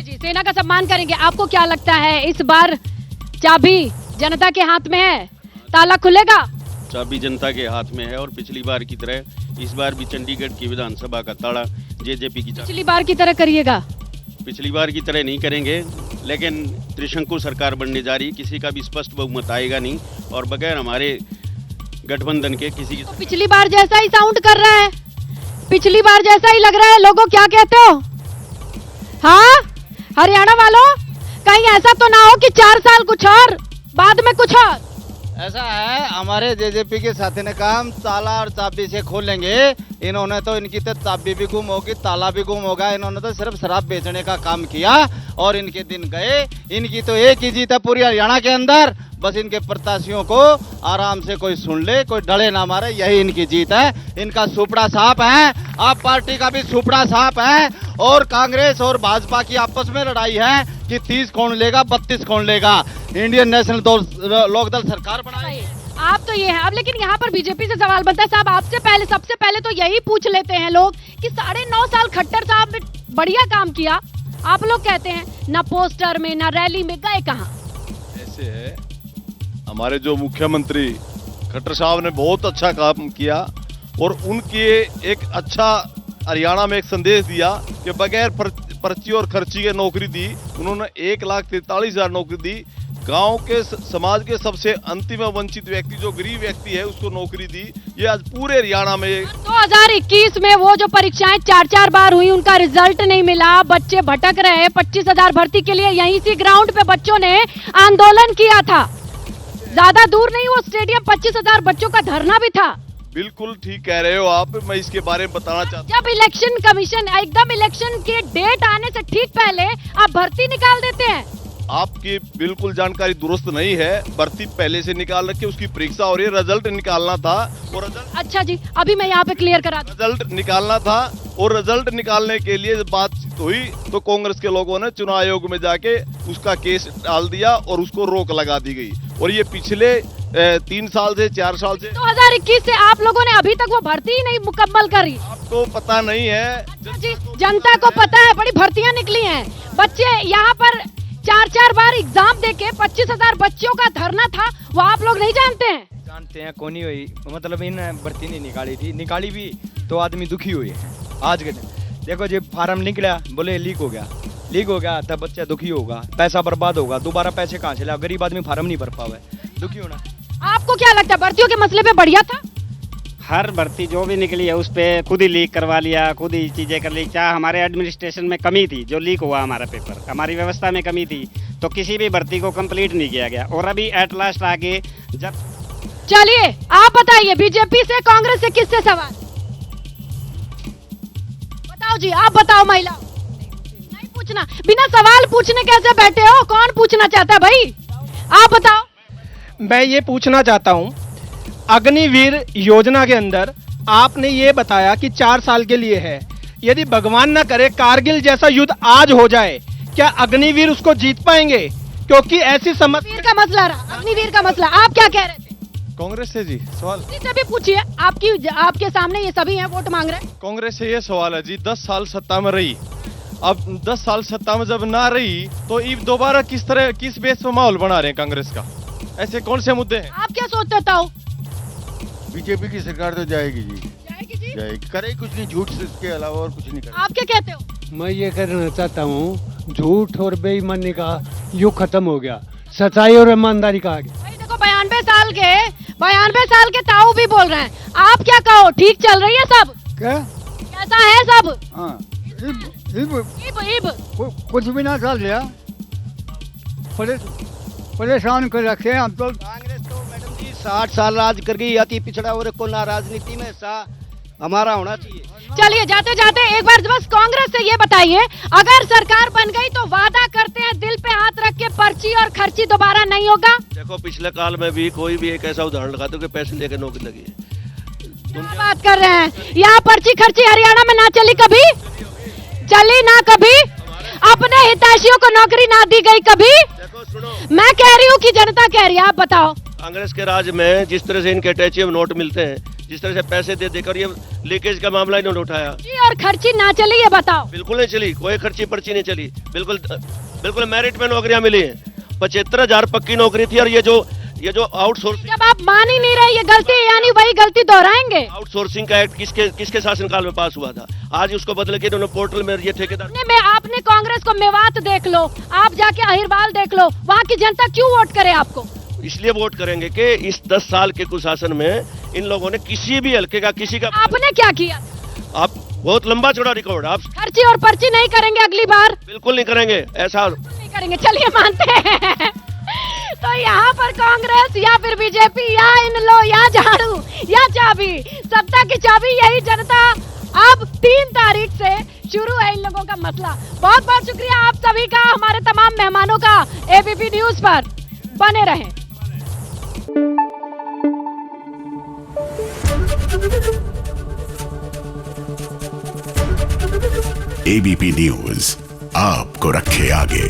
जी, सेना का सम्मान करेंगे। आपको क्या लगता है इस बार चाबी जनता के हाथ में है, ताला खुलेगा? चाबी जनता के हाथ में है और पिछली बार की तरह इस बार भी चंडीगढ़ की विधानसभा का ताला जेजेपी की चाबी। पिछली बार की तरह करिएगा? पिछली बार की तरह नहीं करेंगे, लेकिन त्रिशंकु सरकार बनने जा रही, किसी का भी स्पष्ट बहुमत आएगा नहीं और बगैर हमारे गठबंधन के किसी की। तो पिछली बार जैसा ही साउंड कर रहा है, पिछली बार जैसा ही लग रहा है। लोगों क्या कहते हो? हाँ हरियाणा वालों, कहीं ऐसा तो ना हो कि 4 साल कुछ और बाद में कुछ और? ऐसा है, हमारे जेजेपी के साथी ने कहा हम ताला और चाबी से खोलेंगे। इन्होंने तो, इनकी तो चाबी भी गुम होगी, ताला भी गुम होगा। इन्होंने तो सिर्फ शराब बेचने का काम किया और इनके दिन गए। इनकी तो एक ही जीत है पूरी हरियाणा के अंदर, बस इनके प्रत्याशियों को आराम से कोई सुन ले, कोई डले ना मारे, यही इनकी जीत है। इनका सुपड़ा साफ है, आप पार्टी का भी सुपड़ा साफ है और कांग्रेस और भाजपा की आपस में लड़ाई है कि 30 कौन लेगा, 32 कौन लेगा। इंडियन नेशनल लोकदल सरकार बनाई। आप तो ये है। अब लेकिन यहाँ पर बीजेपी से सवाल बनता है साहब, आपसे पहले, सबसे पहले तो यही पूछ लेते हैं लोग कि 9.5 साल खट्टर साहब ने बढ़िया काम किया, आप लोग कहते हैं ना पोस्टर में ना रैली में, गए कहाँ? ऐसे है, हमारे जो मुख्यमंत्री खट्टर साहब ने बहुत अच्छा काम किया और उनके एक अच्छा हरियाणा में एक संदेश दिया कि बगैर पर्ची और खर्ची के नौकरी दी। उन्होंने 1,43,000 नौकरी दी। गांव के समाज के सबसे अंतिम वंचित व्यक्ति, जो गरीब व्यक्ति है, उसको नौकरी दी। ये आज पूरे हरियाणा में 2021 में वो जो परीक्षाएं 4-4 बार हुई, उनका रिजल्ट नहीं मिला, बच्चे भटक रहे। 25,000 भर्ती के लिए यहीं से ग्राउंड पे बच्चों ने आंदोलन किया था। ज्यादा दूर नहीं, वो स्टेडियम 25,000 बच्चों का धरना भी था। बिल्कुल ठीक कह रहे हो आप, मैं इसके बारे में बताना चाहता हूँ। जब इलेक्शन कमीशन एकदम इलेक्शन के डेट आने से ठीक पहले आप भर्ती निकाल देते हैं। आपकी बिल्कुल जानकारी दुरुस्त नहीं है। भर्ती पहले से निकाल रखी, उसकी परीक्षा हो रही है, रिजल्ट निकालना था और अच्छा जी, अभी मैं यहाँ पे क्लियर करा दूं। रिजल्ट निकालना था और रिजल्ट निकालने के लिए बातचीत हुई तो कांग्रेस के लोगों ने चुनाव आयोग में जाके उसका केस डाल दिया और उसको रोक लगा दी गई। और ये पिछले 3 साल से 4 साल से 2021 से आप लोगों ने अभी तक वो भर्ती ही नहीं मुकम्मल करी। आपको पता नहीं है? अच्छा जी, जनता को पता है, बड़ी भर्तियां निकली हैं। बच्चे यहाँ पर 4-4 बार एग्जाम देके 25,000 बच्चों का धरना था, वो आप लोग नहीं जानते हैं? जानते हैं, कौन ही हुई, मतलब इन भर्ती नहीं निकाली थी, निकाली भी तो आदमी दुखी हुए हैं। आज के देखो जब फार्म निकला, बोले लीक हो गया तब बच्चा दुखी होगा, पैसा बर्बाद होगा, दोबारा पैसे कहाँ से लाओ? गरीब आदमी फार्म नहीं भर पावे, दुखी होना। आपको क्या लगता है भर्तियों के मसले पे बढ़िया था? हर भर्ती जो भी निकली है उस पे खुद ही लीक करवा लिया, खुद ही चीजें कर ली। क्या हमारे एडमिनिस्ट्रेशन में कमी थी जो लीक हुआ हमारा पेपर, हमारी व्यवस्था में कमी थी, तो किसी भी भर्ती को कंप्लीट नहीं किया गया। और अभी एट लास्ट आगे जब, चलिए आप बताइए, बीजेपी से, कांग्रेस से, किससे सवाल? बताओ जी, आप बताओ। महिला नहीं पूछना, बिना सवाल पूछने कैसे बैठे हो? कौन पूछना चाहता है भाई? आप बताओ। मैं ये पूछना चाहता हूँ, अग्निवीर योजना के अंदर आपने ये बताया कि 4 साल के लिए है। यदि भगवान ना करे कारगिल जैसा युद्ध आज हो जाए, क्या अग्निवीर उसको जीत पाएंगे? क्योंकि ऐसी समस्या का मसला रहा, अग्निवीर का मसला। आप क्या कह रहे थे? कांग्रेस से जी सवाल, किसी से भी पूछिए, आपके सामने ये सभी हैं, वोट मांग रहे हैं। कांग्रेस से ये सवाल है जी, 10 साल सत्ता में रही, अब 10 साल सत्ता में जब ना रही तो अब दोबारा किस बेस पर माहौल बना रहे हैं कांग्रेस का? ऐसे कौन से मुद्दे हैं? आप क्या सोचते हो? बीजेपी की सरकार तो जाएगी जी, जाएगी जी, जाएगी, करेगी कुछ नहीं, झूठ से इसके अलावा और कुछ नहीं करेगी। आप क्या कहते हो? मैं ये कहना चाहता हूँ, झूठ और बेईमानी का युग खत्म हो गया, सच्चाई और ईमानदारी का आ गया। भाई देखो, 92 साल के ताऊ भी बोल रहे हैं। आप क्या कहो, ठीक चल रही है सब? क्या कैसा है सब? हाँ, इब कुछ भी ना चल रहा, परेशान कर रखे हैं हम तो। कांग्रेस तो मैडम जी 60 साल राज कर गई, अति पिछड़ा वर्ग को ना राजनीति में हमारा होना चाहिए। चलिए जाते जाते एक बार बस कांग्रेस से ये बताइए, अगर सरकार बन गई तो वादा करते हैं दिल पे हाथ रख के पर्ची और खर्ची दोबारा नहीं होगा? देखो पिछले काल में भी कोई भी एक ऐसा उदाहरण लगा दो कि पैसे लेकर नौकरी लगी है। क्या बात कर रहे हैं? यहाँ पर्ची खर्ची हरियाणा में ना चली कभी, चली ना कभी, अपने हितैषियों को नौकरी ना दी गई कभी। देखो सुनो, मैं कह रही हूँ कि जनता कह रही है, आप बताओ। कांग्रेस के राज में जिस तरह से इनके अटैचिव नोट मिलते हैं, जिस तरह से पैसे दे देकर ये लीकेज का मामला इन्होंने उठाया। जी, और खर्ची ना चली ये बताओ। बिल्कुल नहीं चली, कोई खर्ची पर्ची नहीं चली, बिल्कुल मेरिट में नौकरियां मिली हैं। 75,000 पक्की नौकरी थी। और ये जो आउटसोर्सिंग, जब आप मान ही नहीं रहे ये गलती, यानी वही गलती दोहराएंगे। आउटसोर्सिंग का एक्ट किसके शासनकाल में पास हुआ था? आज उसको बदल के इन्होंने पोर्टल में ये ठेकेदार। आपने कांग्रेस को मेवात देख लो, आप जाके अहिरवाल देख लो, वहाँ की जनता क्यों वोट करे आपको? इसलिए वोट करेंगे कि इस 10 साल के कुशासन में इन लोगों ने किसी भी हल्के का किसी का। आपने क्या किया? आप बहुत लंबा चौड़ा रिकॉर्ड। आप खर्ची और पर्ची नहीं करेंगे अगली बार? बिल्कुल नहीं करेंगे, ऐसा नहीं करेंगे। चलिए मानते हैं। तो यहाँ पर कांग्रेस या फिर बीजेपी या इन लो या झाड़ू या चाबी, सत्ता की चाबी यही जनता। अब 3 तारीख से शुरू है इन लोगों का मसला। बहुत बहुत शुक्रिया आप सभी का, हमारे तमाम मेहमानों का। एबीपी न्यूज पर बने रहें। एबीपी न्यूज आपको रखे आगे।